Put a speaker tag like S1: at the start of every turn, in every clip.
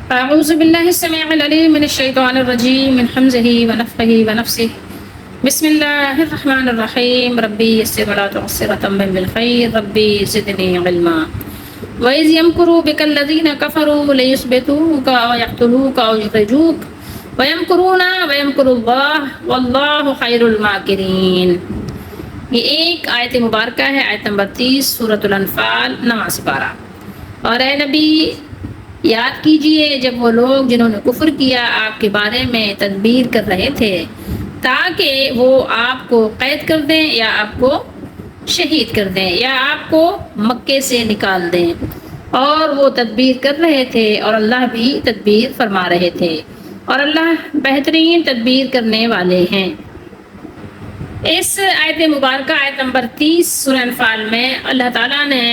S1: أعوذ بالله السميع العليم من الشيطان الرجيم من حمزه ونفخه ونفسه. بسم الله الرحمن الرحيم. ربي يسر ولا تعسر وتمم بالخير. ربي زدني علما. وإذ يمكر بك الذين كفروا ليثبتوك أو يقتلوك أو يخرجوك ويمكرون ويمكر الله والله خير الماكرين. یہ ایک آیت مبارکہ ہے، آیت نمبر 30 سورۃ الانفال 9 پارہ۔ اور اے نبی یاد کیجئے جب وہ لوگ جنہوں نے کفر کیا آپ کے بارے میں تدبیر کر رہے تھے تاکہ وہ آپ کو قید کر دیں یا آپ کو شہید کر دیں یا آپ کو مکے سے نکال دیں، اور وہ تدبیر کر رہے تھے اور اللہ بھی تدبیر فرما رہے تھے، اور اللہ بہترین تدبیر کرنے والے ہیں۔ اس آیت مبارکہ آیت نمبر 30 سورہ انفال میں اللہ تعالیٰ نے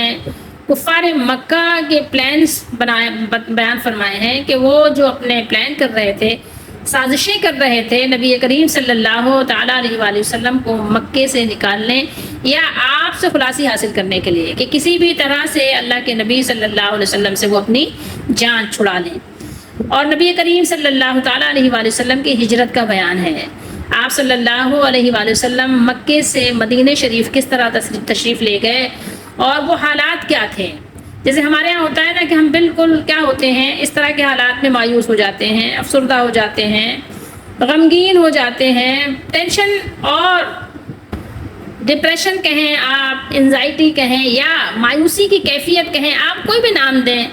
S1: کفار مکہ کے پلانز بیان فرمائے ہیں کہ وہ جو اپنے پلان کر رہے تھے، سازشیں کر رہے تھے نبی کریم صلی اللہ تعالیٰ علیہ وآلہ وسلم کو مکے سے نکالنے یا آپ سے خلاصی حاصل کرنے کے لیے کہ کسی بھی طرح سے اللہ کے نبی صلی اللہ علیہ وسلم سے وہ اپنی جان چھڑا لیں۔ اور نبی کریم صلی اللہ تعالیٰ علیہ وآلہ وسلم کی ہجرت کا بیان ہے۔ آپ صلی اللہ علیہ وآلہ وسلم مکے سے مدینہ شریف کس طرح تشریف لے گئے اور وہ حالات کیا تھے۔ جیسے ہمارے یہاں ہوتا ہے نا کہ ہم بالکل کیا ہوتے ہیں، اس طرح کے حالات میں مایوس ہو جاتے ہیں، افسردہ ہو جاتے ہیں، غمگین ہو جاتے ہیں، ٹینشن اور ڈپریشن کہیں آپ، انزائٹی کہیں یا مایوسی کی کیفیت کہیں، آپ کوئی بھی نام دیں،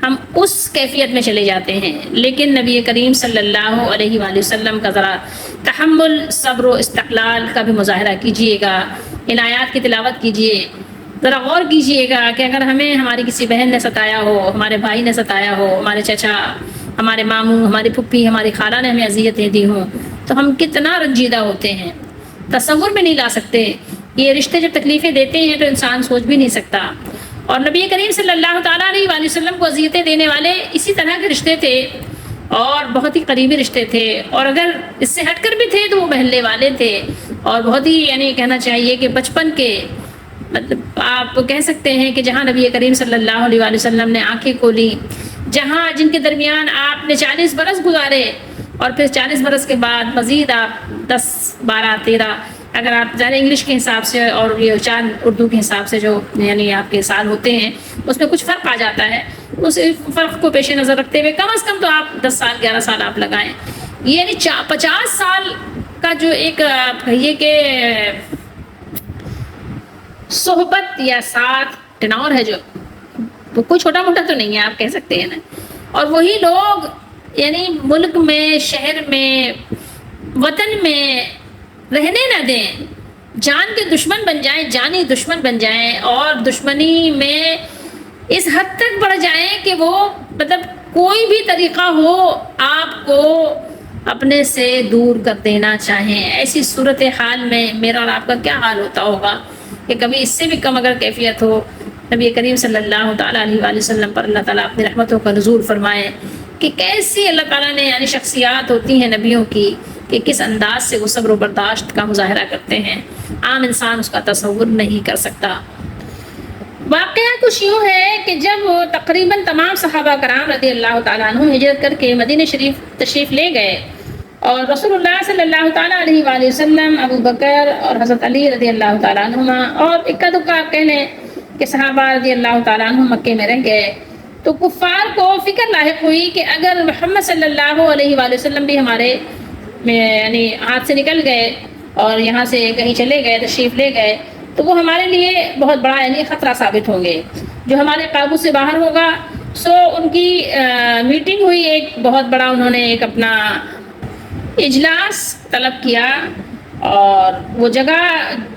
S1: ہم اس کیفیت میں چلے جاتے ہیں۔ لیکن نبی کریم صلی اللہ علیہ وآلہ وسلم کا ذرا تحمل، صبر و استقلال کا بھی مظاہرہ کیجئے گا، ان آیات کی تلاوت کیجئے، ذرا غور کیجئے گا کہ اگر ہمیں ہماری کسی بہن نے ستایا ہو، ہمارے بھائی نے ستایا ہو، ہمارے چچا، ہمارے ماموں، ہماری پھپھی، ہماری خالہ نے ہمیں اذیتیں دی ہوں تو ہم کتنا رنجیدہ ہوتے ہیں، تصور بھی نہیں لا سکتے۔ یہ رشتے جب تکلیفیں دیتے ہیں تو انسان سوچ بھی نہیں سکتا۔ اور نبی کریم صلی اللہ تعالیٰ علیہ وآلہ وسلم کو اذیتیں دینے والے اسی طرح کے رشتے تھے اور بہت ہی قریبی رشتے تھے، اور اگر اس سے ہٹ کر بھی تھے تو وہ محلے والے تھے، اور بہت ہی یعنی کہنا چاہیے کہ بچپن کے، مطلب آپ کہہ سکتے ہیں کہ جہاں نبی کریم صلی اللہ علیہ وآلہ وسلم نے آنکھیں کھولی، جہاں جن کے درمیان آپ نے 40 برس گزارے، اور پھر 40 برس کے بعد مزید آپ 10 12 13 اگر آپ زیادہ انگلش کے حساب سے اور یہ 4 اردو کے حساب سے جو یعنی آپ کے سال ہوتے ہیں اس میں کچھ فرق آ جاتا ہے، اس فرق کو پیش نظر رکھتے ہوئے کم از کم تو آپ 10 سال 11 سال آپ لگائیں، یعنی 50 سال کا جو ایک کہیے کہ صحبت یا ساتھ ٹنور ہے جو وہ کوئی چھوٹا موٹا تو نہیں ہے، آپ کہہ سکتے ہیں نا۔ اور وہی لوگ یعنی ملک میں، شہر میں، وطن میں رہنے نہ دیں، جان کے دشمن بن جائیں، جانی دشمن بن جائیں، اور دشمنی میں اس حد تک بڑھ جائیں کہ وہ مطلب کوئی بھی طریقہ ہو آپ کو اپنے سے دور کر دینا چاہیں۔ ایسی صورتحال میں میرا اور آپ کا کیا حال ہوتا ہوگا کہ کبھی اس سے بھی کم اگر کیفیت ہو، نبی کریم صلی اللہ تعالیٰ علیہ وآلہ وسلم پر اللہ تعالیٰ اپنی رحمتوں کا نزول فرمائے کہ کیسی اللہ تعالیٰ نے یعنی شخصیات ہوتی ہیں نبیوں کی کہ کس انداز سے وہ صبر و برداشت کا مظاہرہ کرتے ہیں، عام انسان اس کا تصور نہیں کر سکتا۔ واقعہ کچھ یوں ہے کہ جب تقریباً تمام صحابہ کرام رضی اللہ تعالیٰ عنہ ہجرت کر کے مدینہ شریف تشریف لے گئے، اور رسول اللہ صلی اللہ تعالیٰ علیہ وآلہ وسلم، ابو بکر اور حضرت علی رضی اللہ تعالیٰ عنہما اور اکا دکا آپ کہہ لیں کہ صحابہ رضی اللہ تعالیٰ عنہ مکے میں رہ گئے، تو کفار کو فکر لاحق ہوئی کہ اگر محمد صلی اللہ علیہ وآلہ وسلم بھی ہمارے یعنی ہاتھ سے نکل گئے اور یہاں سے کہیں چلے گئے، تشریف لے گئے، تو وہ ہمارے لیے بہت بڑا یعنی خطرہ ثابت ہوں گے جو ہمارے قابو سے باہر ہوگا۔ سو ان کی میٹنگ ہوئی، ایک بہت بڑا انہوں نے ایک اپنا اجلاس طلب کیا، اور وہ جگہ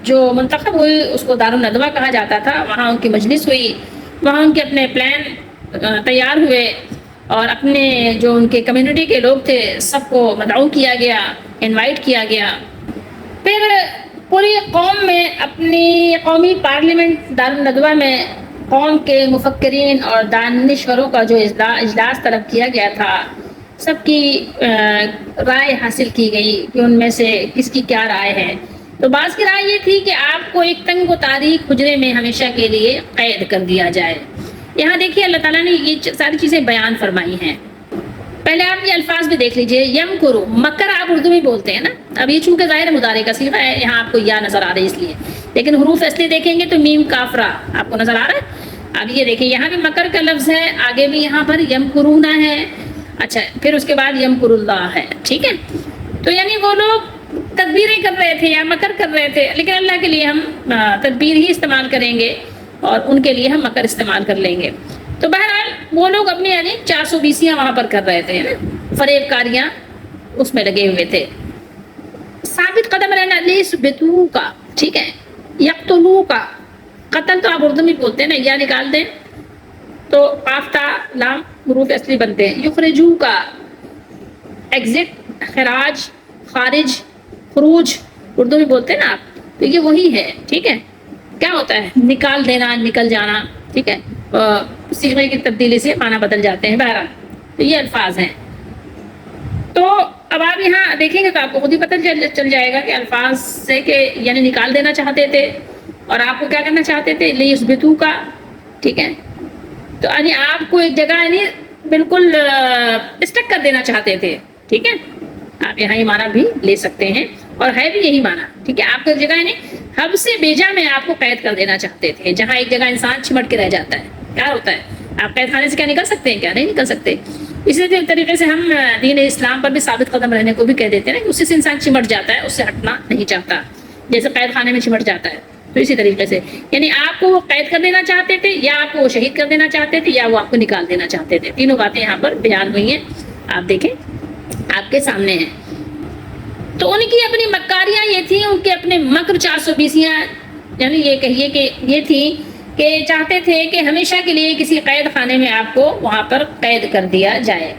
S1: جو منتخب ہوئی اس کو دارالندوہ کہا جاتا تھا، وہاں ان کی مجلس ہوئی، وہاں ان کے اپنے پلان تیار ہوئے، اور اپنے جو ان کے کمیونٹی کے لوگ تھے سب کو مدعو کیا گیا، انوائٹ کیا گیا۔ پھر پوری قوم میں اپنی قومی پارلیمنٹ دارالندوہ میں قوم کے مفکرین اور دانشوروں کا جو اجلاس طلب کیا گیا تھا، سب کی رائے حاصل کی گئی کہ ان میں سے کس کی کیا رائے ہے۔ تو بعض کی رائے یہ تھی کہ آپ کو ایک تنگ و تاریک حجرے میں ہمیشہ کے لیے قید کر دیا جائے۔ یہاں دیکھیے اللہ تعالیٰ نے یہ ساری چیزیں بیان فرمائی ہیں۔ پہلے آپ یہ الفاظ بھی دیکھ لیجئے، یمکرو، مکر آپ اردو میں بولتے ہیں نا، اب یہ چونکہ ظاہر مضارع کا صیغہ ہے، یہاں آپ کو یا نظر آ رہا ہے اس لیے، لیکن حروف اصلی دیکھیں گے تو میم کاف را آپ کو نظر آ رہا ہے۔ اب یہ دیکھیں یہاں بھی مکر کا لفظ ہے، آگے بھی یہاں پر یمکرون ہے، اچھا پھر اس کے بعد یمکر اللہ ہے، ٹھیک ہے۔ تو یعنی وہ لوگ تدبیریں کر رہے تھے یا مکر کر رہے تھے، لیکن اللہ کے لیے ہم تدبیر ہی استعمال کریں گے اور ان کے لیے ہم مکر استعمال کر لیں گے۔ تو بہرحال وہ لوگ اپنی یعنی 420 وہاں پر کر رہے تھے نا، فریب کاریاں اس میں لگے ہوئے تھے۔ ثابت قدم رہنا، لیثبتو کا، ٹھیک ہے، یقتلو کا، قتل تو آپ اردو میں بولتے ہیں نا، یا نکال دیں تو قاف تا لام حروف اصلی بنتے ہیں۔ یخرجو کا، ایگزٹ، خراج، خارج، خروج اردو میں بولتے ہیں نا آپ، تو یہ وہی ہے، ٹھیک ہے۔ کیا ہوتا ہے؟ نکال دینا، نکل جانا، ٹھیک ہے، صیغے کی تبدیلی سے معنی بدل جاتے ہیں، بہرحال تو یہ الفاظ ہیں۔ تو اب آپ یہاں دیکھیں گے تو آپ کو خود ہی پتہ چل جائے گا کہ الفاظ سے کہ یعنی نکال دینا چاہتے تھے اور آپ کو کیا کرنا چاہتے تھے، لیثبتو کا، ٹھیک ہے۔ تو یعنی آپ کو ایک جگہ یعنی بالکل اسٹک کر دینا چاہتے تھے، ٹھیک ہے۔ آپ یہاں یہ معنی بھی لے سکتے ہیں اور ہے بھی یہی معنی، ٹھیک ہے۔ آپ کو ایک جگہ یعنی حب سے بیجا میں آپ کو قید کر دینا چاہتے تھے، جہاں ایک جگہ انسان چمٹ کے رہ جاتا ہے، کیا ہوتا ہے، آپ قید خانے سے کیا نکل سکتے ہیں؟ کیا نہیں نکل سکتے۔ اسی طریقے سے ہم دین اسلام پر بھی ثابت قدم رہنے کو بھی کہہ دیتے ہیں نا، اسی سے انسان چمٹ جاتا ہے، اس سے ہٹنا نہیں چاہتا، جیسے قید خانے میں چمٹ جاتا ہے۔ تو اسی طریقے سے یعنی آپ کو وہ قید کر دینا چاہتے تھے، یا آپ کو وہ شہید کر دینا چاہتے تھے، یا وہ آپ کو نکال دینا چاہتے تھے۔ تینوں باتیں یہاں پر بیان ہوئی ہیں، آپ دیکھیں آپ کے سامنے ہیں۔ تو ان کی اپنی مکاریاں یہ تھیں، ان کے اپنے مکر 420 یعنی یہ کہیے کہ یہ تھی کہ چاہتے تھے کہ ہمیشہ کے لیے کسی قید خانے میں آپ کو وہاں پر قید کر دیا جائے۔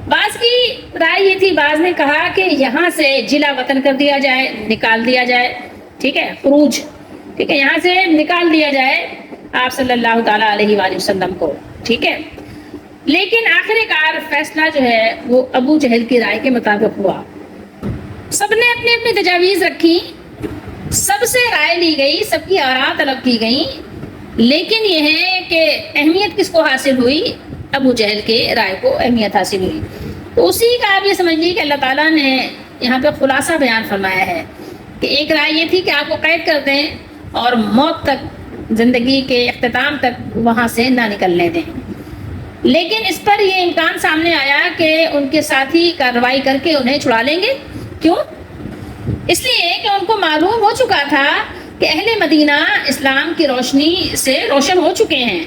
S1: بعض کی رائے یہ تھی، بعض نے کہا کہ یہاں سے جلا وطن کر دیا جائے، نکال دیا جائے، ٹھیک ہے، خروج، ٹھیک ہے، یہاں سے نکال دیا جائے آپ صلی اللہ تعالیٰ علیہ وآلہ وسلم کو، ٹھیک ہے۔ لیکن آخر کار فیصلہ جو ہے وہ ابو جہل کی رائے کے مطابق ہوا۔ سب نے اپنی اپنی تجاویز رکھی، سب سے رائے لی گئی، سب کی آراء طلب کی گئی، لیکن یہ ہے کہ اہمیت کس کو حاصل ہوئی؟ ابو جہل کے رائے کو اہمیت حاصل ہوئی۔ تو اسی کا آپ یہ سمجھیے کہ اللہ تعالیٰ نے یہاں پہ خلاصہ بیان فرمایا ہے کہ ایک رائے یہ تھی کہ آپ کو قید کر دیں اور موت تک، زندگی کے اختتام تک وہاں سے نہ نکلنے دیں، لیکن اس پر یہ امکان سامنے آیا کہ ان کے ساتھی کارروائی کر کے انہیں چھڑا لیں گے۔ کیوں؟ اس لیے کہ ان کو معلوم ہو چکا تھا کہ اہل مدینہ اسلام کی روشنی سے روشن ہو چکے ہیں،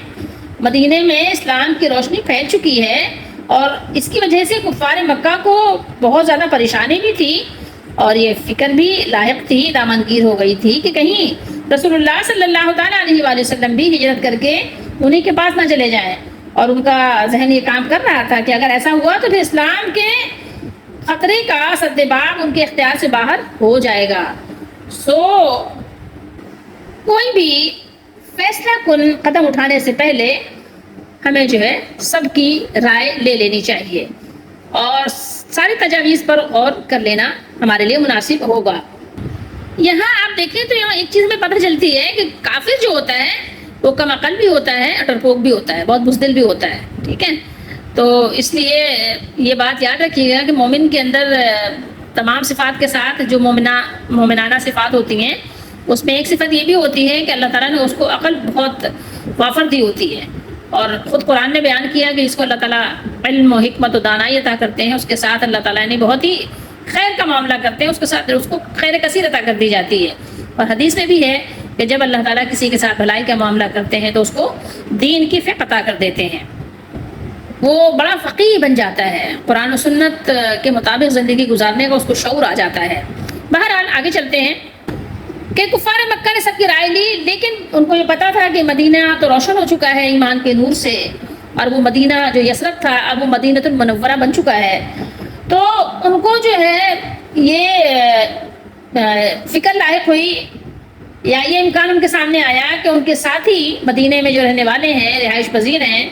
S1: مدینے میں اسلام کی روشنی پھیل چکی ہے، اور اس کی وجہ سے کفار مکہ کو بہت زیادہ پریشانی بھی تھی اور یہ فکر بھی لاحق تھی، دامنگیر ہو گئی تھی کہ کہیں رسول اللہ صلی اللہ تعالیٰ علیہ وآلہ وسلم بھی ہجرت کر کے انہیں کے پاس نہ چلے جائیں، اور ان کا ذہن یہ کام کر رہا تھا کہ اگر ایسا ہوا تو پھر اسلام کے خطرے کا سدباب ان کے اختیار سے باہر ہو جائے گا۔ کوئی بھی فیصلہ کن قدم اٹھانے سے پہلے ہمیں جو ہے سب کی رائے لے لینی چاہیے اور ساری تجاویز پر غور کر لینا ہمارے لیے مناسب ہوگا۔ یہاں آپ دیکھیں تو یہاں ایک چیز میں پتہ چلتی ہے کہ کافر جو ہوتا ہے وہ کم عقل بھی ہوتا ہے، ڈرپوک بھی ہوتا ہے، بہت بزدل بھی ہوتا ہے، ٹھیک ہے۔ تو اس لیے یہ بات یاد رکھیے گا کہ مومن کے اندر تمام صفات کے ساتھ جو مومنانہ صفات ہوتی ہیں، اس میں ایک صفت یہ بھی ہوتی ہے کہ اللہ تعالیٰ نے اس کو عقل بہت وافر دی ہوتی ہے، اور خود قرآن نے بیان کیا کہ اس کو اللہ تعالیٰ علم و حکمت و دانائی عطا کرتے ہیں، اس کے ساتھ اللہ تعالیٰ نے بہت ہی خیر کا معاملہ کرتے ہیں، اس کے ساتھ اس کو خیر کثیر عطا کر دی جاتی ہے۔ اور حدیث میں بھی ہے کہ جب اللہ تعالیٰ کسی کے ساتھ بھلائی کا معاملہ کرتے ہیں تو اس کو دین کی فقہ عطا کر دیتے ہیں، وہ بڑا فقیہ بن جاتا ہے، قرآن و سنت کے مطابق زندگی گزارنے کا اس کو شعور آ جاتا ہے۔ بہرحال آگے چلتے ہیں کہ کفار مکہ نے سب کی رائے لی، لیکن ان کو یہ پتا تھا کہ مدینہ تو روشن ہو چکا ہے ایمان کے نور سے، اور وہ مدینہ جو یثرب تھا اب وہ مدینۃ المنورہ بن چکا ہے۔ تو ان کو جو ہے یہ فکر لاحق ہوئی یا یہ امکان ان کے سامنے آیا کہ ان کے ساتھی مدینے میں جو رہنے والے ہیں، رہائش پذیر ہیں،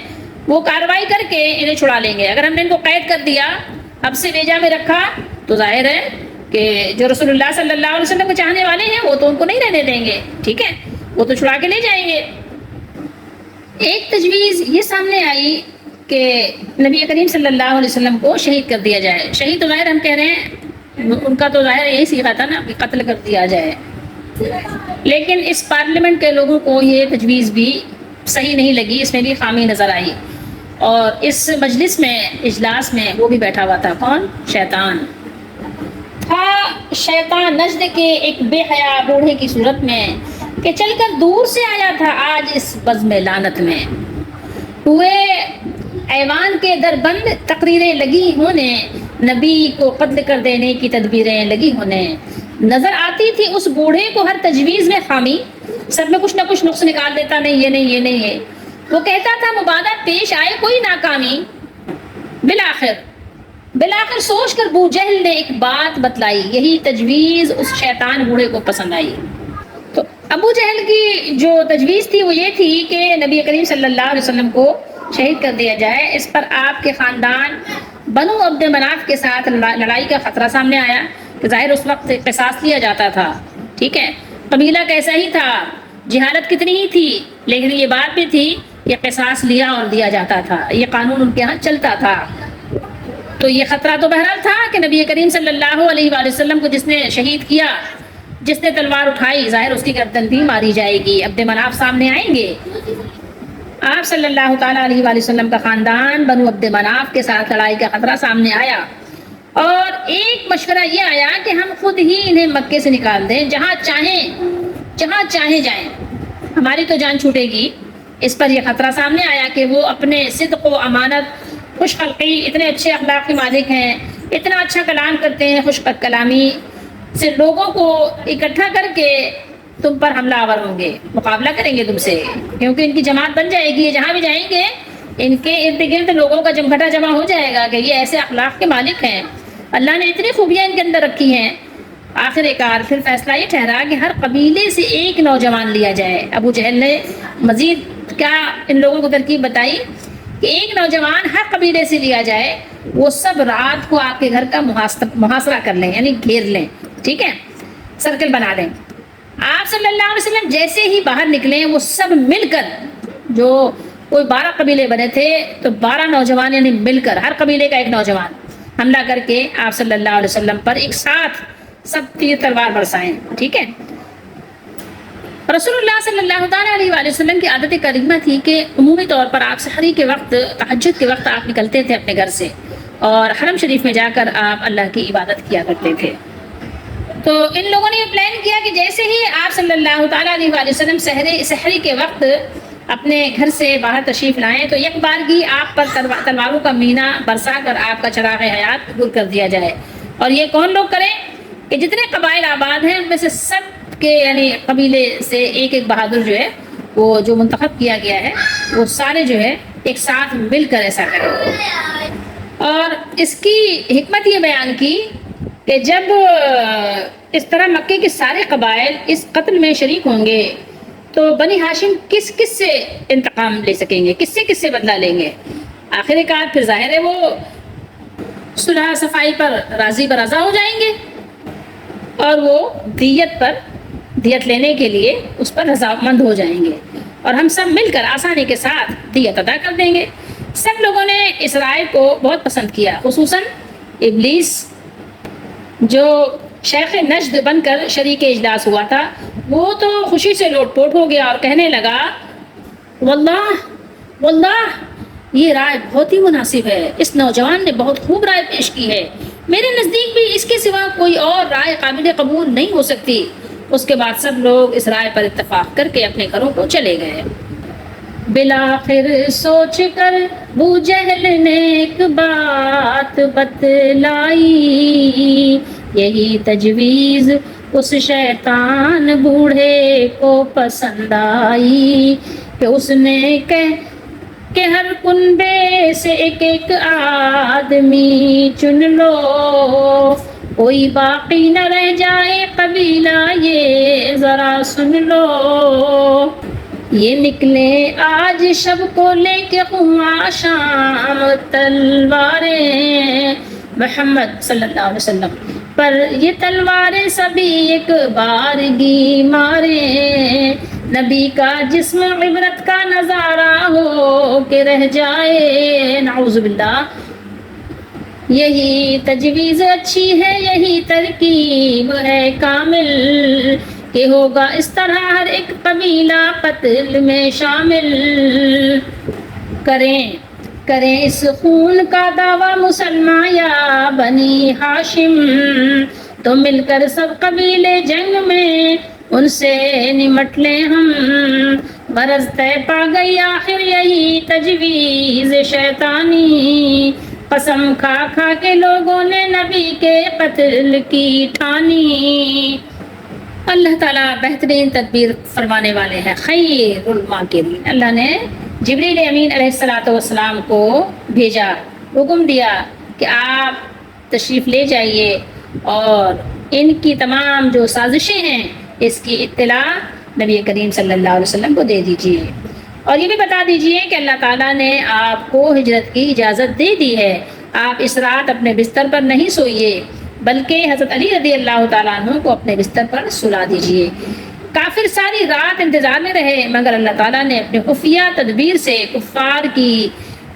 S1: وہ کارروائی کر کے انہیں چھڑا لیں گے۔ اگر ہم نے ان کو قید کر دیا، اب سے بیجا میں رکھا، تو ظاہر ہے کہ جو رسول اللہ صلی اللہ علیہ وسلم کو چاہنے والے ہیں وہ تو ان کو نہیں رہنے دیں گے، ٹھیک ہے، وہ تو چھڑا کے لے جائیں گے۔ ایک تجویز یہ سامنے آئی کہ نبی کریم صلی اللہ علیہ وسلم کو شہید کر دیا جائے. شہید تو ظاہر ہم کہہ رہے ہیں ان کا تو ظاہر یہی سیکھا تھا نا کہ قتل کر دیا جائے. لیکن اس پارلیمنٹ کے لوگوں کو یہ تجویز بھی صحیح نہیں لگی, اس میں بھی خامی نظر آئی. اور اس مجلس میں, اجلاس میں وہ بھی بیٹھا ہوا تھا. کون؟ شیطان تھا. شیطان نجد کے ایک بے حیا بوڑھے کی صورت میں کہ چل کر دور سے آیا تھا آج اس بزم لعنت میں. ہوئے ایوان کے در بند تقریریں لگی ہونے, نبی کو قتل کر دینے کی تدبیریں لگی ہونے. نظر آتی تھی اس بوڑھے کو ہر تجویز میں خامی, سب میں کچھ نہ کچھ نقص نکال دیتا, نہیں یہ نہیں یہ نہیں ہے. وہ کہتا تھا مبادہ پیش آئے کوئی ناکامی. بالآخر سوچ کر ابو جہل نے ایک بات بتلائی, یہی تجویز اس شیطان بوڑھے کو پسند آئی. تو ابو جہل کی جو تجویز تھی وہ یہ تھی کہ نبی کریم صلی اللہ علیہ وسلم کو شہید کر دیا جائے. اس پر آپ کے خاندان بنو عبد مناف کے ساتھ لڑائی کا خطرہ سامنے آیا کہ ظاہر اس وقت قصاص لیا جاتا تھا. ٹھیک ہے, قبیلہ کیسا ہی تھا, جہالت کتنی ہی تھی, لیکن یہ بات بھی تھی کہ قصاص لیا اور دیا جاتا تھا, یہ قانون ان کے ہاں چلتا تھا. تو یہ خطرہ تو بہرحال تھا کہ نبی کریم صلی اللہ علیہ وآلہ وسلم کو جس نے شہید کیا, جس نے تلوار اٹھائی, ظاہر اس کی گردن بھی ماری جائے گی. عبد مناف سامنے آئیں گے. آپ صلی اللہ تعالیٰ علیہ وآلہ وسلم کا خاندان بنو عبد مناف کے ساتھ لڑائی کا خطرہ سامنے آیا, اور ایک مشورہ یہ آیا کہ ہم خود ہی انہیں مکے سے نکال دیں, جہاں چاہیں جائیں, ہماری تو جان چھوٹے گی. اس پر یہ خطرہ سامنے آیا کہ وہ اپنے صدق و امانت, خوش خلقی, اتنے اچھے اخلاق کے مالک ہیں, اتنا اچھا کلام کرتے ہیں, خوش کلامی سے لوگوں کو اکٹھا کر کے تم پر حملہ آور ہوں گے, مقابلہ کریں گے تم سے, کیونکہ ان کی جماعت بن جائے گی. جہاں بھی جائیں گے ان کے ارد گرد لوگوں کا جمگھٹا جمع ہو جائے گا کہ یہ ایسے اخلاق کے مالک ہیں, اللہ نے اتنی خوبیاں ان کے اندر رکھی ہیں. آخر کار پھر فیصلہ یہ ٹھہرا کہ ہر قبیلے سے ایک نوجوان لیا جائے. ابو جہل نے مزید کیا ان لوگوں کو ترکیب بتائی کہ ایک نوجوان ہر قبیلے سے لیا جائے, وہ سب رات کو آپ کے گھر کا محاصرہ کر لیں, یعنی گھیر لیں. ٹھیک ہے, سرکل بنا لیں. آپ صلی اللہ علیہ وسلم جیسے ہی باہر نکلیں, وہ سب مل کر, جو کوئی 12 قبیلے بنے تھے تو 12 نوجوان یعنی مل کر, ہر قبیلے کا ایک نوجوان حملہ کر کے آپ صلی اللہ علیہ وسلم پر ایک ساتھ سب تیر تلوار برسائیں. ٹھیک ہے, رسول اللہ صلی اللہ تعالیٰ علیہ وآلہ وسلم کی عادت کریمہ تھی کہ عمومی طور پر آپ سحری کے وقت, تہجد کے وقت آپ نکلتے تھے اپنے گھر سے, اور حرم شریف میں جا کر آپ اللہ کی عبادت کیا کرتے تھے. تو ان لوگوں نے یہ پلان کیا کہ جیسے ہی آپ صلی اللہ تعالیٰ علیہ وآلہ وسلم سحری کے وقت اپنے گھر سے باہر تشریف لائیں تو یک بارگی آپ پر تلواروں کا مینا برسا کر آپ کا چراغ حیات دور کر دیا جائے. اور یہ کون لوگ کریں کہ جتنے قبائل آباد ہیں ان میں سے سب کے, یعنی قبیلے سے ایک ایک بہادر جو ہے, وہ جو منتخب کیا گیا ہے, وہ سارے جو ہے ایک ساتھ مل کر ایسا کریں. اور اس کی حکمت یہ بیان کی کہ جب اس طرح مکے کے سارے قبائل اس قتل میں شریک ہوں گے تو بنی ہاشم کس کس سے انتقام لے سکیں گے, کس سے بدلہ لیں گے. آخر کار پھر ظاہر ہے وہ صلح صفائی پر راضی برضا ہو جائیں گے, اور وہ دیت لینے کے لیے اس پر رضامند ہو جائیں گے, اور ہم سب مل کر آسانی کے ساتھ دیت ادا کر دیں گے. سب لوگوں نے اس رائے کو بہت پسند کیا, خصوصاً ابلیس جو شیخ نجد بن کر شریک اجلاس ہوا تھا. وہ تو خوشی سے لوٹ پوٹ ہو گیا اور کہنے لگا واللہ یہ رائے بہت ہی مناسب ہے, اس نوجوان نے بہت خوب رائے پیش کی ہے, میرے نزدیک بھی اس کے سوا کوئی اور رائے قابل قبول نہیں ہو سکتی. اس کے بعد سب لوگ اس رائے پر اتفاق کر کے اپنے گھروں کو چلے گئے. بالآخر سوچ کر ابو جہل نے ایک بات بتلائی, یہی تجویز اس شیطان بوڑھے کو پسند آئی کہ اس نے کہ ہر کنبے سے ایک ایک آدمی چن لو, کوئی باقی نہ رہ جائے قبیلہ یہ ذرا سن لو. یہ نکلے آج شب کو لے کے خواہ شام تلواریں, محمد صلی اللہ علیہ وسلم پر یہ تلواریں سبھی ایک بارگی مارے, نبی کا جسم عبرت کا نظارہ ہو کہ رہ جائے، نعوذ باللہ، یہی تجویز اچھی ہے، یہی ترکیب ہے کامل، کہ ہوگا اس طرح ہر ایک قبیلہ قتل میں شامل۔ کریں اس خون کا دعویٰ مسلمان یا بنی ہاشم، تو مل کر سب قبیلے جنگ میں ان سے نمٹ لیں ہم، غرض طے پا گئی آخر یہی تجویز شیطانی، قسم کھا کھا کے لوگوں نے نبی کے قتل کی ٹھانی۔ اللہ تعالیٰ بہترین تدبیر فرمانے والے ہیں، خیر الماکرین۔ اللہ نے جبریل امین علیہ السلام کو بھیجا، حکم دیا کہ آپ تشریف لے جائیے اور ان کی تمام جو سازشیں ہیں اس کی اطلاع نبی کریم صلی اللہ علیہ وسلم کو دے دیجیے، اور یہ بھی بتا دیجیے کہ اللہ تعالیٰ نے آپ کو ہجرت کی اجازت دے دی ہے، آپ اس رات اپنے بستر پر نہیں سوئیے بلکہ حضرت علی رضی اللہ تعالیٰ عنہ کو اپنے بستر پر سلا دیجیے۔ کافر ساری رات انتظار میں رہے، مگر اللہ تعالیٰ نے اپنے خفیہ تدبیر سے کفار کی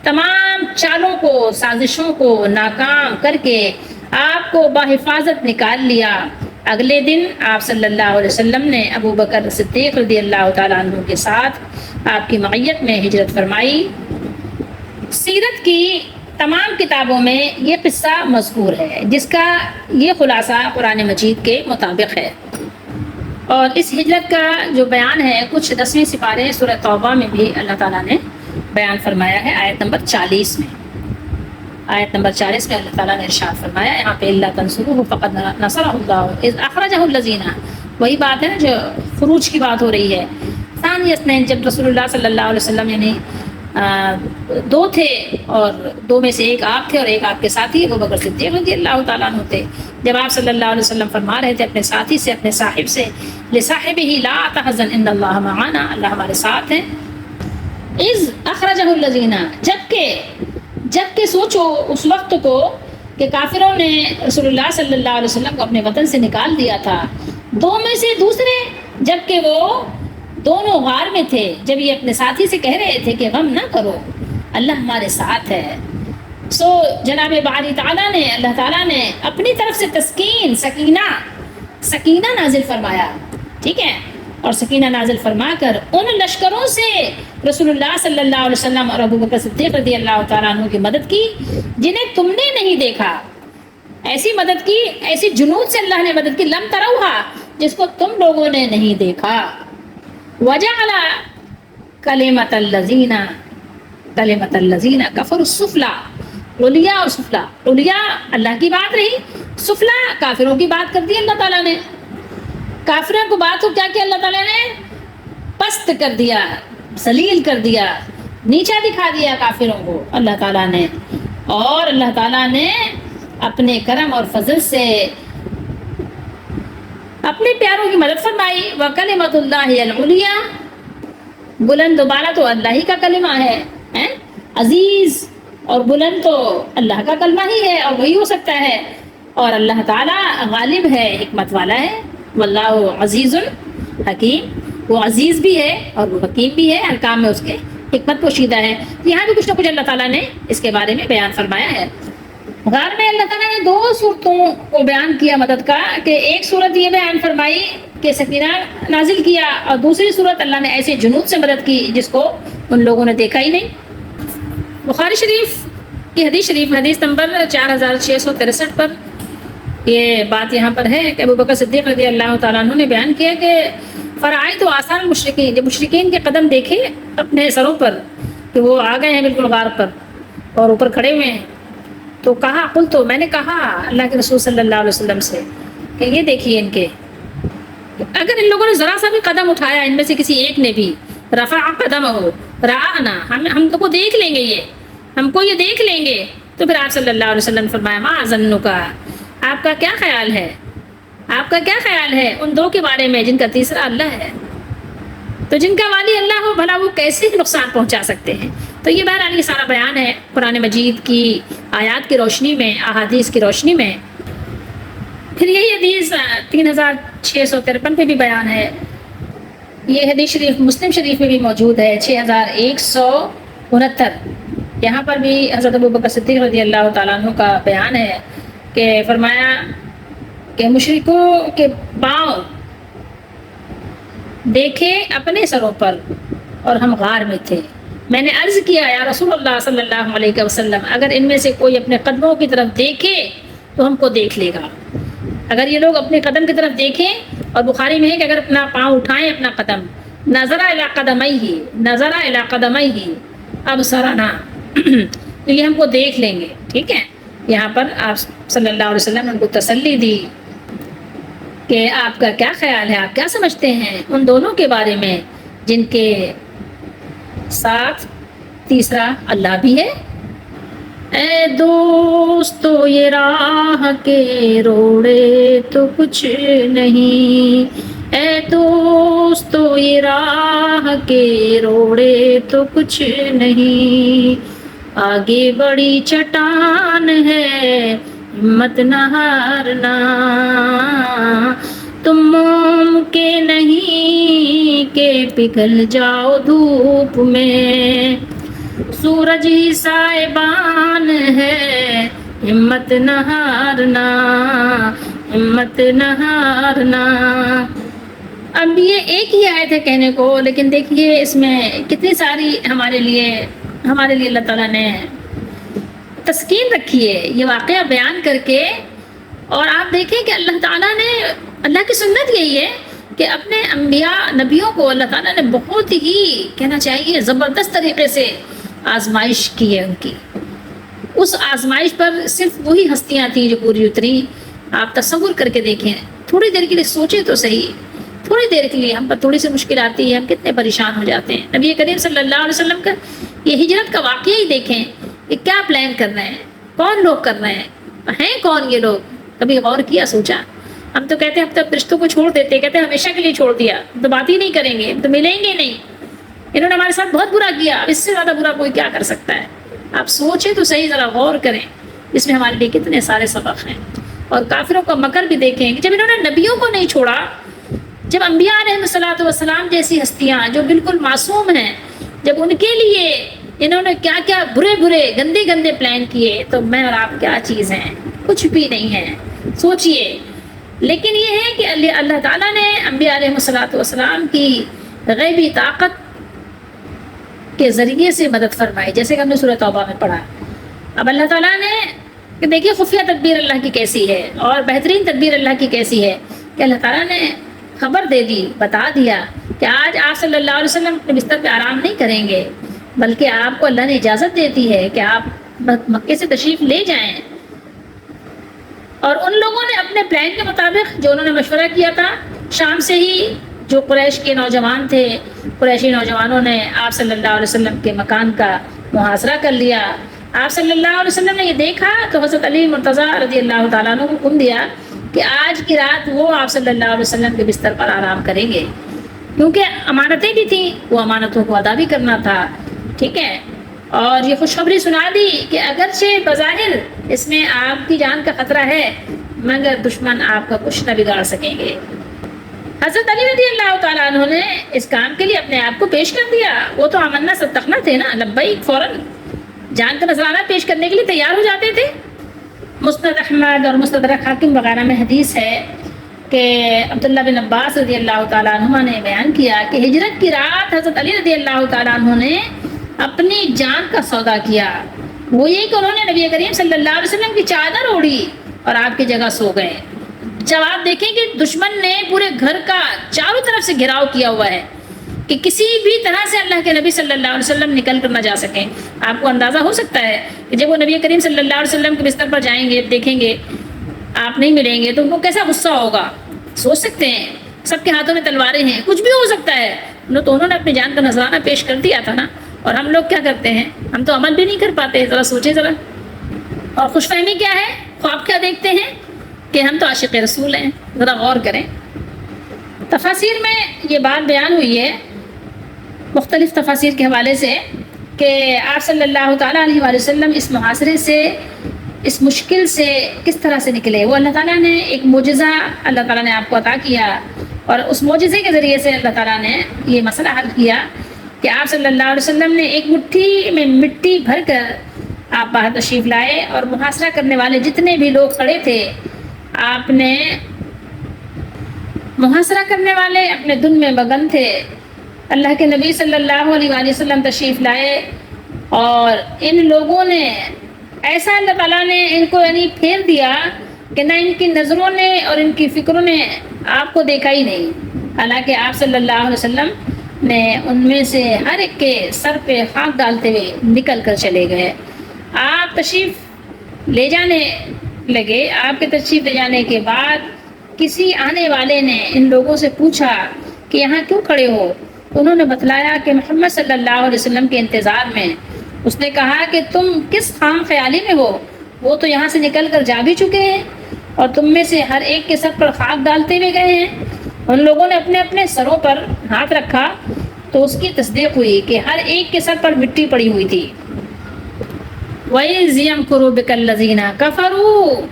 S1: تمام چالوں کو، سازشوں کو ناکام کر کے آپ کو بحفاظت نکال لیا۔ اگلے دن آپ صلی اللہ علیہ وسلم نے ابو بکر صدیق رضی اللہ تعالیٰ عنہ کے ساتھ آپ کی معیت میں ہجرت فرمائی۔ سیرت کی تمام کتابوں میں یہ قصہ مذکور ہے، جس کا یہ خلاصہ قرآن مجید کے مطابق ہے، اور اس ہجرت کا جو بیان ہے کچھ 10ویں سپارے سورہ توبہ میں بھی اللہ تعالیٰ نے بیان فرمایا ہے، آیت نمبر 40 میں۔ آیت نمبر 40 میں اللہ تعالیٰ نے ارشاد فرمایا، یہاں پہ اللہ تنصروہ فقد نصرہ اللہ اذ اخرجہ الذین، وہی بات ہے نا جو خروج کی بات ہو رہی ہے۔ ثانی اثنین، جب رسول اللہ صلی اللہ علیہ وسلم یعنی دو تھے، اور دو میں سے ایک آپ تھے اور ایک آپ کے ساتھی ابو بکر صدیق رضی اللہ تعالیٰ عنہ تھے، جب آپ صلی اللہ علیہ وسلم فرما رہے تھے اپنے ساتھی سے، اپنے صاحب سے، لصاحبہ لا تحزن ان اللہ معنا، اللہ ہمارے ساتھ ہے۔ اذ اخرجہ الذین، جبکہ سوچو اس وقت کو کہ کافروں نے رسول اللہ صلی اللہ علیہ وسلم کو اپنے وطن سے نکال دیا تھا، دو میں سے دوسرے، جبکہ وہ دونوں غار میں تھے، جب یہ اپنے ساتھی سے کہہ رہے تھے کہ غم نہ کرو، اللہ ہمارے ساتھ ہے۔ سو جناب باری تعالیٰ نے، اللہ تعالیٰ نے اپنی طرف سے تسکین، سکینہ نازل فرمایا، ٹھیک ہے، اور سکینہ نازل فرما کر ان لشکروں سے رسول اللہ صلی اللہ علیہ وسلم اور ابو بکر صدیق رضی اللہ تعالیٰ عنہ کی مدد کی جنہیں تم نے نہیں دیکھا، ایسی مدد کی، ایسی جنود سے اللہ نے مدد کی، لم تروہا، جس کو تم لوگوں نے نہیں دیکھا۔ وجعل کلمۃ الذین کفروا السفلی، علیا اور سفلا، علیا اللہ کی بات رہی، سفلا کافروں کی بات کر دی اللہ تعالیٰ نے، کافروں کو بات کو کیا کیا اللہ تعالیٰ نے؟ پست کر دیا، ذلیل کر دیا، نیچا دکھا دیا کافروں کو اللہ تعالیٰ نے، اور اللہ تعالیٰ نے اپنے کرم اور فضل سے اپنے پیاروں کی مدد فرمائی۔ وَكَلِمَةُ اللَّهِ الْعُلْيَا، بلند و بالا تو اللہ ہی کا کلمہ ہے، عزیز اور بلند تو اللہ کا کلمہ ہی ہے، اور وہی ہو سکتا ہے، اور اللہ تعالیٰ غالب ہے، حکمت والا ہے، واللہ عزیز حکیم، وہ عزیز بھی ہے اور وہ حکیم بھی ہے، ہر کام میں اس کے حکمت پوشیدہ ہے۔ یہاں بھی کچھ نہ کچھ اللہ تعالیٰ نے اس کے بارے میں بیان فرمایا ہے۔ غار میں اللہ تعالیٰ نے دو صورتوں کو بیان کیا مدد کا، کہ ایک صورت یہ بیان فرمائی کہ سکینہ نازل کیا، اور دوسری صورت اللہ نے ایسے جنود سے مدد کی جس کو ان لوگوں نے دیکھا ہی نہیں۔ بخاری شریف کی حدیث شریف، حدیث نمبر 4663 پر یہ بات یہاں پر ہے کہ ابو بکر صدیق رضی اللہ تعالیٰ عنہ نے بیان کیا کہ فرائض و آثار المشرکین، جب مشرکین کے قدم دیکھے اپنے سروں پر کہ وہ آ گئے ہیں بالکل غار پر اور اوپر کھڑے ہوئے ہیں، تو کہا، قل تو میں نے کہا اللہ کے رسول صلی اللہ علیہ وسلم سے کہ یہ دیکھیے ان کے، اگر ان لوگوں نے ذرا سا بھی قدم اٹھایا، ان میں سے کسی ایک نے بھی، رفع قدم ہو رآنا، ہم تو کو دیکھ لیں گے، ہم کو یہ دیکھ لیں گے، تو پھر آپ صلی اللہ علیہ وسلم نے فرمایا، ما ظنک، آپ کا کیا خیال ہے، آپ کا کیا خیال ہے ان دو کے بارے میں جن کا تیسرا اللہ ہے؟ تو جن کا والی اللہ ہو بھلا وہ کیسے نقصان پہنچا سکتے ہیں؟ تو یہ بہرحال یہ سارا بیان ہے قرآن مجید کی آیات کی روشنی میں، احادیث کی روشنی میں۔ پھر یہی حدیث 3653 پہ بھی بیان ہے یہ حدیث شریف مسلم شریف میں بھی موجود ہے 6169. یہاں پر بھی حضرت ابوبکر صدیق رضی اللہ تعالیٰ عنہ کا بیان ہے کہ فرمایا کہ مشرکوں کے پاؤں دیکھے اپنے سروں پر اور ہم غار میں تھے. میں نے عرض کیا یا رسول اللہ صلی اللہ علیہ وسلم اگر ان میں سے کوئی اپنے قدموں کی طرف دیکھے تو ہم کو دیکھ لے گا. اگر یہ لوگ اپنے قدم کی طرف دیکھیں، اور بخاری میں ہے کہ اگر اپنا پاؤں اٹھائیں اپنا قدم، نظر الی قدمیہ ابصرنا تو یہ ہم کو دیکھ لیں گے. ٹھیک ہے، یہاں پر آپ صلی اللہ علیہ وسلم نے ان کو تسلی دی کہ آپ کا کیا خیال ہے، آپ کیا سمجھتے ہیں ان دونوں کے بارے میں جن کے ساتھ تیسرا اللہ بھی ہے. اے دوستو یہ راہ کے روڑے تو کچھ نہیں، اے دوستو یہ راہ کے روڑے تو کچھ نہیں، آگے بڑی چٹان ہے ہمت نہ ہارنا، تم موم کے نہیں کہ پگھل جاؤ دھوپ میں، سورج ہی سائبان ہے ہمت نہ ہارنا، ہمت نہ ہارنا. اب یہ ایک ہی آیت ہے کہنے کو، لیکن دیکھیے اس میں کتنی ساری ہمارے لیے اللہ تعالیٰ نے تسکین رکھی ہے یہ واقعہ بیان کر کے. اور آپ دیکھیں کہ اللہ تعالیٰ نے، اللہ کی سنت یہی ہے کہ اپنے انبیاء نبیوں کو اللہ تعالیٰ نے بہت ہی کہنا چاہیے زبردست طریقے سے آزمائش کی ہے. ان کی اس آزمائش پر صرف وہی ہستیاں تھیں جو پوری اتری. آپ تصور کر کے دیکھیں، تھوڑی دیر کے لیے سوچیں تو صحیح، تھوڑی دیر کے لیے ہم پر تھوڑی سی مشکل آتی ہے، ہم کتنے پریشان ہو جاتے ہیں. نبی کریم صلی اللہ علیہ وسلم کا یہ ہجرت کا واقعہ ہی دیکھیں کہ کیا پلان کر رہے ہیں، کون لوگ کر رہے ہیں کون یہ لوگ. کبھی غور کیا، سوچا؟ ہم تو کہتے ہیں اب تک رشتوں کو چھوڑ دیتے، کہتے ہیں ہمیشہ کے لیے چھوڑ دیا، تو بات ہی نہیں کریں گے، تو ملیں گے نہیں. انہوں نے ہمارے ساتھ بہت برا کیا، اب اس سے زیادہ برا کوئی کیا کر سکتا ہے؟ آپ سوچیں تو صحیح، ذرا غور کریں، اس میں ہمارے لیے کتنے سارے سبق ہیں. اور کافروں کا مکر بھی دیکھیں کہ جب انہوں نے نبیوں کو نہیں چھوڑا، جب انبیاء علیہ الصلوۃ والسلام جیسی ہستیاں جو بالکل معصوم ہیں، جب ان کے لیے انہوں نے کیا کیا برے گندے پلان کیے، تو میں اور آپ کیا چیز ہیں؟ کچھ بھی نہیں ہے. سوچئے. لیکن یہ ہے کہ اللہ تعالیٰ نے انبیاء علیہ الصلوۃ والسلام کی غیبی طاقت کے ذریعے سے مدد فرمائی، جیسے کہ ہم نے سورۃ توبہ میں پڑھا. اب اللہ تعالیٰ نے کہ دیکھیے خفیہ تدبیر اللہ کی کیسی ہے اور بہترین تدبیر اللہ کی کیسی ہے کہ اللہ تعالیٰ نے خبر دے دی، بتا دیا کہ آج آپ صلی اللہ علیہ وسلم اپنے بستر پہ آرام نہیں کریں گے، بلکہ آپ کو اللہ نے اجازت دیتی ہے کہ آپ مکے سے تشریف لے جائیں. اور ان لوگوں نے اپنے پلان کے مطابق جو انہوں نے مشورہ کیا تھا، شام سے ہی جو قریش کے نوجوان تھے، قریشی نوجوانوں نے آپ صلی اللہ علیہ وسلم کے مکان کا محاصرہ کر لیا. آپ صلی اللہ علیہ وسلم نے یہ دیکھا تو حضرت علی مرتضیٰ رضی اللہ تعالیٰ عنہ کو حکم دیا کہ آج کی رات وہ آپ صلی اللہ علیہ وسلم کے بستر پر آرام کریں گے، کیونکہ امانتیں بھی تھیں، وہ امانتوں کو ادا بھی کرنا تھا. ٹھیک ہے. اور یہ خوشخبری سنا دی کہ اگرچہ بظاہر اس میں آپ کی جان کا خطرہ ہے، مگر دشمن آپ کا کچھ نہ بگاڑ سکیں گے. حضرت علی رضی اللہ تعالیٰ عنہ نے اس کام کے لیے اپنے آپ کو پیش کر دیا. وہ تو آمنا صدقنا تھے نا، لبیک، فوراً جان کا نذرانہ پیش کرنے کے لیے تیار ہو جاتے تھے. مسند احمد اور مستدرک حاکم وغیرہ میں حدیث ہے کہ عبداللہ بن عباس رضی اللہ تعالیٰ عنہ نے بیان کیا کہ ہجرت کی رات حضرت علی رضی اللہ تعالیٰ عنہ نے اپنی جان کا سودا کیا. وہ یہ کہ انہوں نے نبی کریم صلی اللہ علیہ وسلم کی چادر اوڑھی اور آپ کی جگہ سو گئے. جب آپ دیکھیں کہ دشمن نے پورے گھر کا چاروں طرف سے گھراؤ کیا ہوا ہے کہ کسی بھی طرح سے اللہ کے نبی صلی اللہ علیہ وسلم نکل کر نہ جا سکیں. آپ کو اندازہ ہو سکتا ہے کہ جب وہ نبی کریم صلی اللہ علیہ وسلم کے بستر پر جائیں گے، دیکھیں گے آپ نہیں ملیں گے، تو ان کو کیسا غصہ ہوگا. سوچ سکتے ہیں، سب کے ہاتھوں میں تلواریں ہیں، کچھ بھی ہو سکتا ہے. تو انہوں نے اپنی جان کا نذرانہ پیش کر دیا تھا نا. اور ہم لوگ کیا کرتے ہیں؟ ہم تو عمل بھی نہیں کر پاتے. ذرا سوچیں ذرا. اور خوش فہمی کیا ہے، خواب کیا دیکھتے ہیں کہ ہم تو عاشق رسول ہیں. ذرا غور کریں. تفاسیر میں یہ بات بیان ہوئی ہے مختلف تفاسیر کے حوالے سے کہ آپ صلی اللہ تعالیٰ علیہ وآلہ وسلم اس محاصرے سے، اس مشکل سے کس طرح سے نکلے. وہ اللہ تعالیٰ نے ایک معجزہ اللہ تعالیٰ نے آپ کو عطا کیا اور اس معجزے کے ذریعے سے اللہ تعالیٰ نے یہ مسئلہ حل کیا کہ آپ صلی اللہ علیہ وسلم نے ایک مٹھی میں مٹی بھر کر آپ باہر تشریف لائے، اور محاصرہ کرنے والے جتنے بھی لوگ کھڑے تھے، آپ نے محاصرہ کرنے والے اپنے دن میں مگن تھے۔ اللہ کے نبی صلی اللہ علیہ وآلہ وسلم تشریف لائے، اور ان لوگوں نے ایسا اللہ تعالیٰ نے ان کو یعنی پھیر دیا کہ نہ ان کی نظروں نے اور ان کی فکروں نے آپ کو دیکھا ہی نہیں، حالانکہ آپ صلی اللہ علیہ وسلم نے ان میں سے ہر ایک کے سر پہ خاک ڈالتے ہوئے نکل کر چلے گئے۔ آپ تشریف لے جانے لگے، آپ کے تشریف لے جانے کے بعد کسی آنے والے نے ان لوگوں سے پوچھا کہ یہاں کیوں کھڑے ہو؟ انہوں نے بتلایا کہ محمد صلی اللہ علیہ وسلم کے انتظار میں۔ اس نے کہا کہ تم کس خام خیالی میں ہو؟ وہ تو یہاں سے نکل کر جا بھی چکے ہیں، اور تم میں سے ہر ایک کے سر پر خاک ڈالتے ہوئے گئے ہیں۔ ان لوگوں نے اپنے اپنے سروں پر ہاتھ رکھا تو اس کی تصدیق ہوئی کہ ہر ایک کے سر پر مٹی پڑی ہوئی تھی۔ وَإِذْ يَمْكُرُ بِكَ الَّذِينَ كَفَرُوا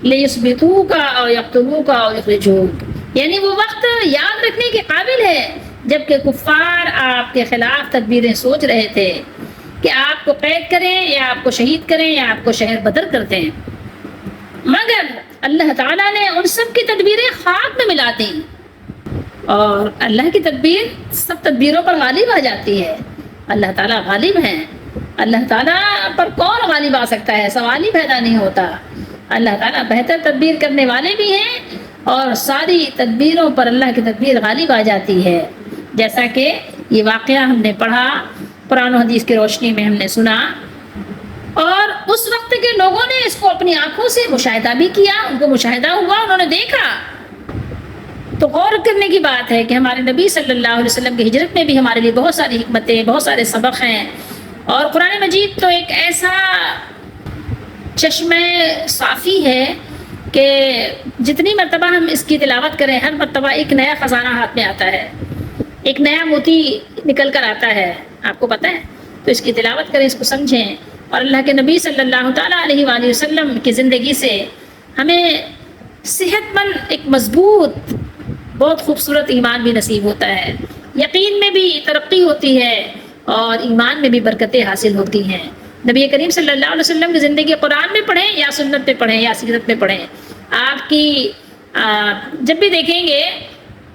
S1: لِيُثْبِتُوكَ أَوْ يَقْتُلُوكَ أَوْ يُخْرِجُوكَ، یعنی وہ وقت یاد رکھنے کے قابل ہے جبکہ کفار آپ کے خلاف تدبیریں سوچ رہے تھے کہ آپ کو قید کریں یا آپ کو شہید کریں یا آپ کو شہر بدر کر دیں، مگر اللہ تعالیٰ نے ان سب کی تدبیریں خاک میں ملا دیں، اور اللہ کی تدبیر سب تدبیروں پر غالب آ جاتی ہے۔ اللہ تعالیٰ غالب ہیں، اللہ تعالیٰ پر کون غالب آ سکتا ہے؟ سوال ہی پیدا نہیں ہوتا۔ اللہ تعالیٰ بہتر تدبیر کرنے والے بھی ہیں، اور ساری تدبیروں پر اللہ کی تدبیر غالب آ جاتی ہے، جیسا کہ یہ واقعہ ہم نے پڑھا، قرآن و حدیث کی روشنی میں ہم نے سنا، اور اس وقت کے لوگوں نے اس کو اپنی آنکھوں سے مشاہدہ بھی کیا، ان کو مشاہدہ ہوا، انہوں نے دیکھا۔ تو غور کرنے کی بات ہے کہ ہمارے نبی صلی اللہ علیہ وسلم کی ہجرت میں بھی ہمارے لیے بہت ساری حکمتیں، بہت سارے سبق ہیں، اور قرآن مجید تو ایک ایسا چشمہ صافی ہے کہ جتنی مرتبہ ہم اس کی تلاوت کریں، ہر مرتبہ ایک نیا خزانہ ہاتھ میں آتا ہے، ایک نیا موتی نکل کر آتا ہے، آپ کو پتہ ہے۔ تو اس کی تلاوت کریں، اس کو سمجھیں، اور اللہ کے نبی صلی اللہ تعالیٰ علیہ وآلہ وسلم کی زندگی سے ہمیں صحت مند ایک مضبوط بہت خوبصورت ایمان بھی نصیب ہوتا ہے، یقین میں بھی ترقی ہوتی ہے، اور ایمان میں بھی برکتیں حاصل ہوتی ہیں۔ نبی کریم صلی اللہ علیہ وسلم کی زندگی قرآن میں پڑھیں یا سنت میں پڑھیں یا سیرت میں پڑھیں، آپ کی جب بھی دیکھیں گے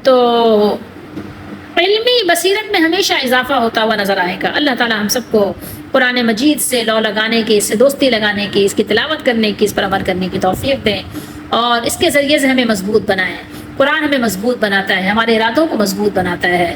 S1: تو علمی بصیرت میں ہمیشہ اضافہ ہوتا ہوا نظر آئے گا۔ اللہ تعالی ہم سب کو قرآن مجید سے لو لگانے کی، اس سے دوستی لگانے کی، اس کی تلاوت کرنے کی، اس پر عمل کرنے کی توفیق دیں، اور اس کے ذریعے سے ہمیں مضبوط بنائیں۔ قرآن ہمیں مضبوط بناتا ہے، ہمارے ارادوں کو مضبوط بناتا ہے،